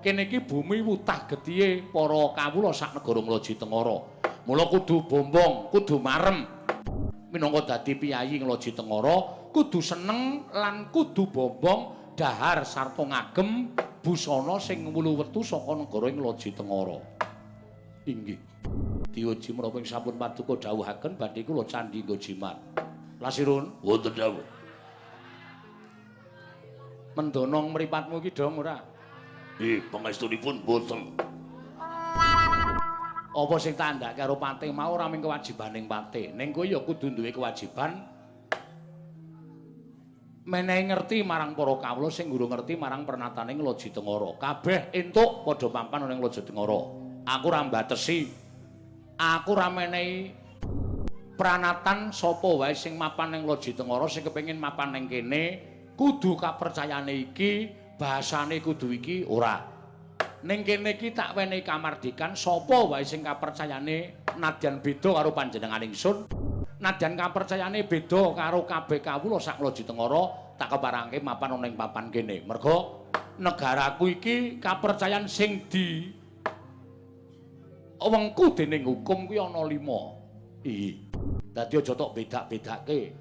kene iki bumi wutah gethihe para kawula sak negara Ngloji Tengara. Mula kudu bombong, kudu marem. Minangka dadi piyayi Ngloji Tengara, kudu seneng lan kudu bombong dahar sarta ngagem busana sing wulu-wetu saka negara Ngloji Tengara. Inggih. Dioji menapa ing sampun paduka dawuhaken badhe kula candhi Gojimat. Lasirun, wonten dawuh. Mendana mripatmu iki dong ora? Pangestunipun boten. Apa sing tak andhake karo patih mau ora mung kewajibaning patih, ning kowe ya kudu duwe kewajiban menehi ngerti marang para kawula sing guru ngerti marang pernatane Ngloji Tengara. Kabeh entuk padha papan ning Ngloji Tengara. Aku ora mbatesi. Aku ora menehi pranatan sapa wae sing mapan ning Ngloji Tengara sing kepengin mapan ning kene kudu kapercayane iki, bahasane kudu iki ora. Ning kene iki tak wenehi kamardikan sapa wae sing kapercayane nadyan beda karo panjenengan ingsun. Nadyan kapercayane beda karo kabeh kawula sak Ngloji Tengara, tak keparangke mapan ning papan kene. Merga negaraku iki kapercayan sing di wengku dening hukum kuwi ana 5. Dadi aja tok bedak-bedake.